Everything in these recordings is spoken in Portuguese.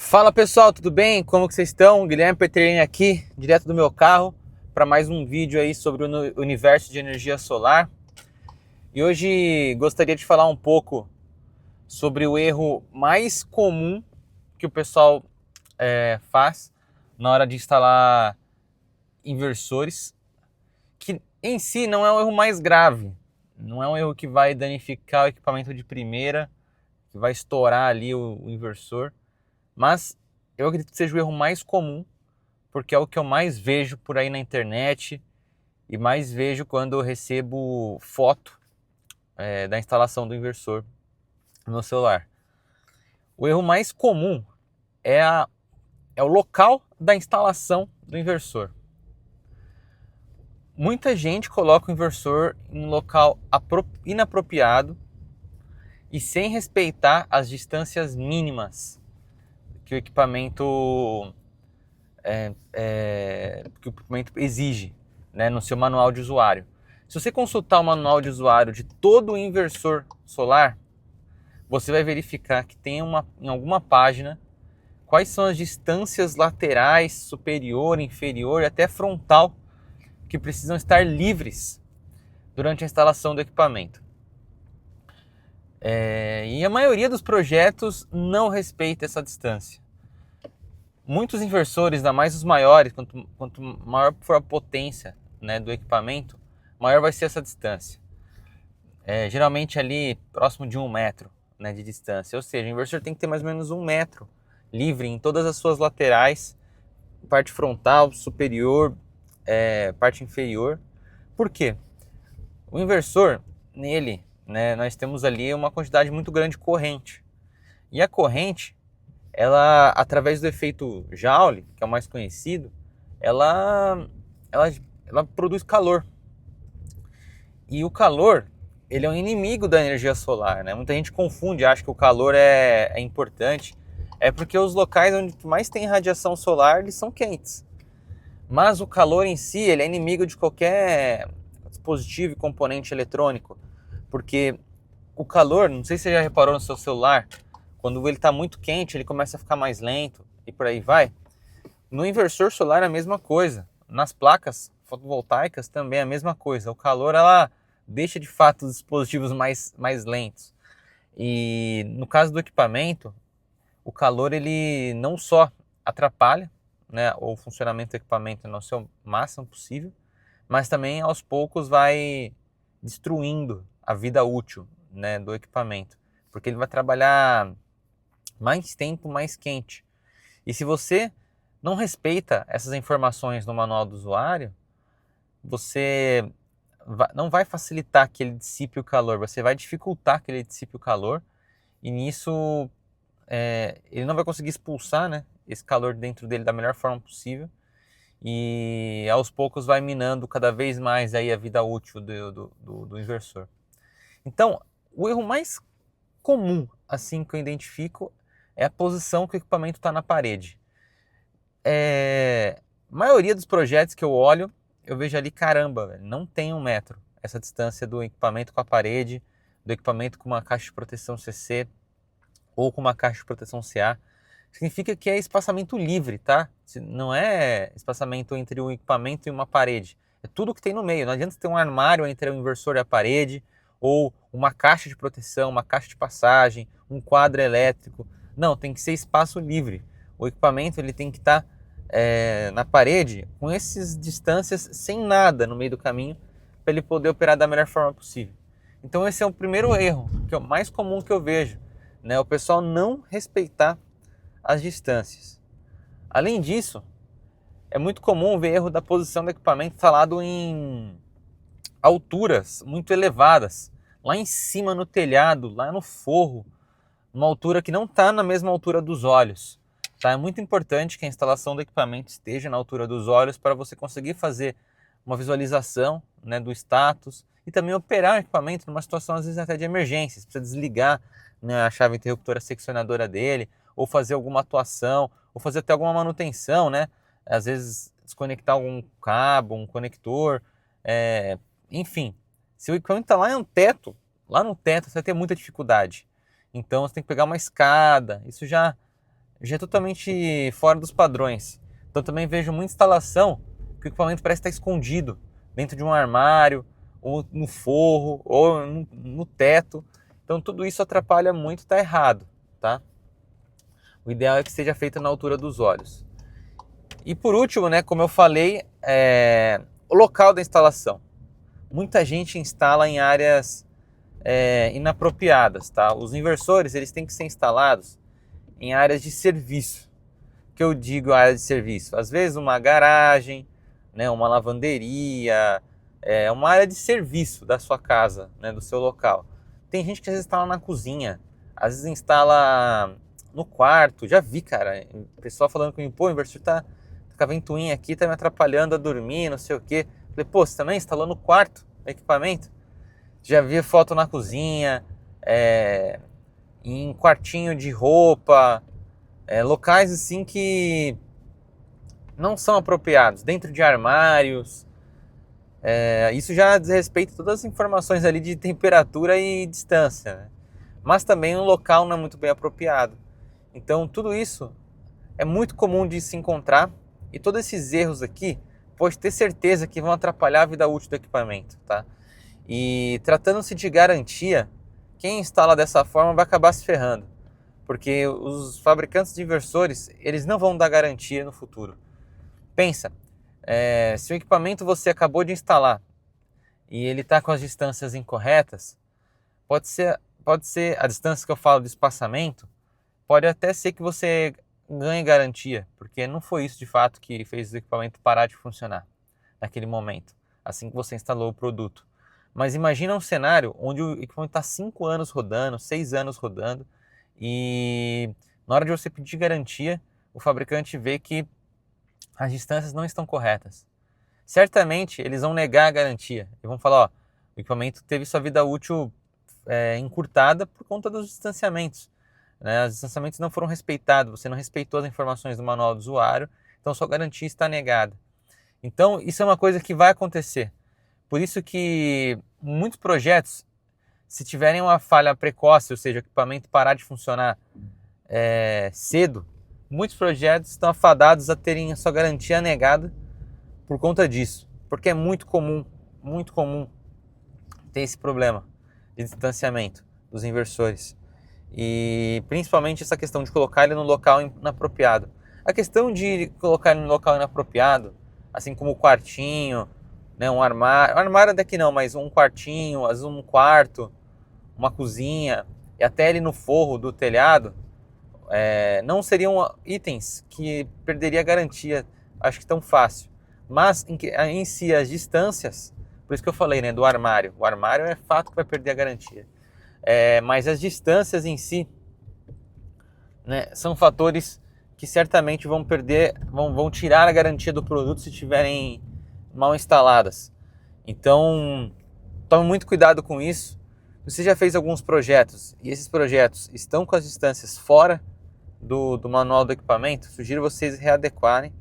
Fala pessoal, tudo bem? Como que vocês estão? Guilherme Petrelini aqui, direto do meu carro, para mais um vídeo aí sobre o universo de energia solar. E hoje gostaria de falar um pouco sobre o erro mais comum que o pessoal faz na hora de instalar inversores, que em si não é o erro mais grave, não é um erro que vai danificar o equipamento de primeira, que vai estourar ali o inversor, mas eu acredito que seja o erro mais comum, porque é o que eu mais vejo por aí na internet e mais vejo quando eu recebo foto da instalação do inversor no meu celular. O erro mais comum é, é o local da instalação do inversor. Muita gente coloca o inversor em um local inapropriado e sem respeitar as distâncias mínimas que o equipamento que o equipamento exige, né, no seu manual de usuário. Se você consultar o manual de usuário de todo o inversor solar, você vai verificar que tem em alguma página quais são as distâncias laterais, superior, inferior e até frontal que precisam estar livres durante a instalação do equipamento. E a maioria dos projetos não respeita essa distância. Muitos inversores, ainda mais os maiores, quanto maior for a potência, né, do equipamento, maior vai ser essa distância. Geralmente ali próximo de 1 metro, né, de distância. Ou seja, o inversor tem que ter mais ou menos 1 metro livre em todas as suas laterais, parte frontal, superior, parte inferior. Por quê? O inversor, nele, né, nós temos ali uma quantidade muito grande de corrente. E a corrente, ela, através do efeito Joule, que é o mais conhecido, ela, ela, ela produz calor. E o calor, ele é um inimigo da energia solar, né? Muita gente confunde, acha que o calor é importante. É porque os locais onde mais tem radiação solar, eles são quentes. Mas o calor em si, ele é inimigo de qualquer dispositivo e componente eletrônico. Porque o calor, não sei se você já reparou no seu celular, quando ele está muito quente, ele começa a ficar mais lento e por aí vai. No inversor solar é a mesma coisa. Nas placas fotovoltaicas também é a mesma coisa. O calor, ela deixa de fato os dispositivos mais lentos. E no caso do equipamento, o calor ele não só atrapalha, né, o funcionamento do equipamento no seu máximo possível, mas também aos poucos vai destruindo a vida útil, né, do equipamento, porque ele vai trabalhar mais tempo mais quente. E se você não respeita essas informações no manual do usuário, você não vai facilitar que ele dissipe o calor, você vai dificultar que ele dissipe o calor, e nisso ele não vai conseguir expulsar, né, esse calor dentro dele da melhor forma possível, e aos poucos vai minando cada vez mais aí a vida útil do inversor. Então, o erro mais comum assim que eu identifico é a posição que o equipamento está na parede. A maioria dos projetos que eu olho, eu vejo ali, caramba, velho, não tem 1 metro essa distância do equipamento com a parede, do equipamento com uma caixa de proteção CC ou com uma caixa de proteção CA. Significa que é espaçamento livre, tá? Não é espaçamento entre um equipamento e uma parede. É tudo que tem no meio. Não adianta ter um armário entre o inversor e a parede, ou uma caixa de proteção, uma caixa de passagem, um quadro elétrico. Não, tem que ser espaço livre. O equipamento ele tem que estar na parede com essas distâncias sem nada no meio do caminho para ele poder operar da melhor forma possível. Então esse é o primeiro erro, que é o mais comum que eu vejo, né? O pessoal não respeitar as distâncias. Além disso, é muito comum ver erro da posição do equipamento instalado em alturas muito elevadas, lá em cima no telhado, lá no forro, uma altura que não está na mesma altura dos olhos. Tá? É muito importante que a instalação do equipamento esteja na altura dos olhos para você conseguir fazer uma visualização, né, do status e também operar o equipamento numa situação às vezes até de emergência. Você precisa desligar, né, a chave interruptora seccionadora dele, ou fazer alguma atuação, ou fazer até alguma manutenção, né? Às vezes desconectar algum cabo, um conector, enfim. Se o equipamento está lá no teto você vai ter muita dificuldade. Então você tem que pegar uma escada, isso já já é totalmente fora dos padrões. Então também vejo muita instalação que o equipamento parece estar escondido dentro de um armário, ou no forro, ou no teto. Então tudo isso atrapalha muito, está errado, tá? O ideal é que seja feito na altura dos olhos. E por último, né, como eu falei, o local da instalação. Muita gente instala em áreas inapropriadas, tá? Os inversores, eles têm que ser instalados em áreas de serviço. Que eu digo área de serviço? Às vezes uma garagem, né, uma lavanderia, uma área de serviço da sua casa, né, do seu local. Tem gente que às vezes instala na cozinha, às vezes instala no quarto. Já vi, cara, o pessoal falando comigo, pô, o inversor tá com a ventoinha aqui, tá me atrapalhando a dormir, não sei o quê. Falei, pô, você também instalou no quarto o equipamento? Já vi foto na cozinha, em quartinho de roupa, locais assim que não são apropriados, dentro de armários. Isso já diz respeito a todas as informações ali de temperatura e distância, né? Mas também um local não é muito bem apropriado. Então tudo isso é muito comum de se encontrar, e todos esses erros aqui, pode ter certeza que vão atrapalhar a vida útil do equipamento, tá? E tratando-se de garantia, quem instala dessa forma vai acabar se ferrando, porque os fabricantes de inversores, eles não vão dar garantia no futuro. Pensa, se o equipamento você acabou de instalar e ele está com as distâncias incorretas, pode ser a distância que eu falo de espaçamento, pode até ser que você ganhe garantia, porque não foi isso de fato que fez o equipamento parar de funcionar naquele momento, assim que você instalou o produto. Mas imagina um cenário onde o equipamento está 5 anos rodando, 6 anos rodando, e na hora de você pedir garantia, o fabricante vê que as distâncias não estão corretas. Certamente eles vão negar a garantia e vão falar, ó, o equipamento teve sua vida útil encurtada por conta dos distanciamentos, né? Os distanciamentos não foram respeitados, você não respeitou as informações do manual do usuário, então sua garantia está negada. Então isso é uma coisa que vai acontecer. Por isso que muitos projetos, se tiverem uma falha precoce, ou seja, o equipamento parar de funcionar cedo, muitos projetos estão afadados a terem a sua garantia negada por conta disso. Porque é muito comum ter esse problema de distanciamento dos inversores. E principalmente essa questão de colocar ele no local inapropriado. A questão de colocar ele no local inapropriado, assim como o quartinho, né, um armário daqui não, mas um quartinho, às vezes um quarto, uma cozinha, e até ele no forro do telhado, não seriam itens que perderia a garantia, acho que tão fácil. Mas em si as distâncias, por isso que eu falei, né, do armário. O armário é fato que vai perder a garantia. Mas as distâncias em si, né, são fatores que certamente vão tirar a garantia do produto se estiverem mal instaladas. Então, tome muito cuidado com isso. Você já fez alguns projetos e esses projetos estão com as distâncias fora do manual do equipamento, sugiro vocês readequarem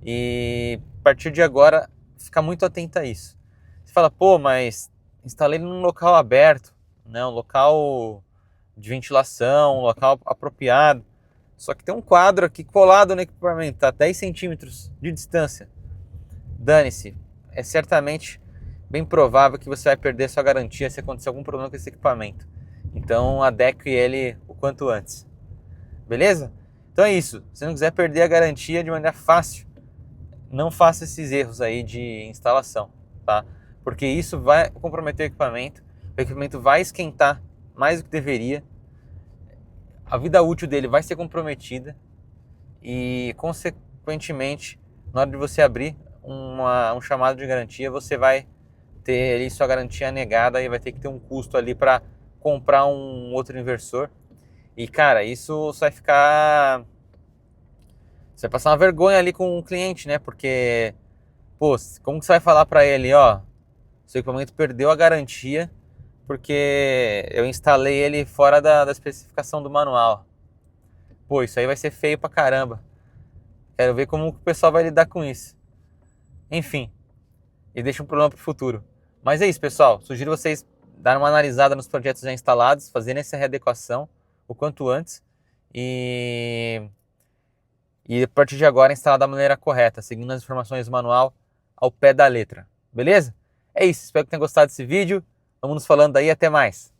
e a partir de agora ficar muito atento a isso. Você fala, pô, mas instalei num local aberto, né, um local de ventilação, um local apropriado, só que tem um quadro aqui colado no equipamento, tá 10 centímetros de distância. Dane-se, é certamente bem provável que você vai perder sua garantia se acontecer algum problema com esse equipamento. Então adeque ele o quanto antes. Beleza? Então é isso. Se você não quiser perder a garantia de maneira fácil, não faça esses erros aí de instalação, tá? Porque isso vai comprometer o equipamento vai esquentar mais do que deveria, a vida útil dele vai ser comprometida e, consequentemente, na hora de você abrir um chamado de garantia, você vai ter ali sua garantia negada e vai ter que ter um custo ali para comprar um outro inversor. E, cara, isso você vai ficar... Você vai passar uma vergonha ali com o cliente, né? Porque, pô, como que você vai falar para ele, ó, seu equipamento perdeu a garantia porque eu instalei ele fora da especificação do manual. Pô, isso aí vai ser feio pra caramba. Quero ver como o pessoal vai lidar com isso. Enfim, e deixa um problema pro futuro. Mas é isso, pessoal. Sugiro vocês darem uma analisada nos projetos já instalados, fazerem essa readequação o quanto antes e a partir de agora instalar da maneira correta, seguindo as informações do manual ao pé da letra. Beleza? É isso, espero que tenham gostado desse vídeo. Vamos nos falando aí, até mais.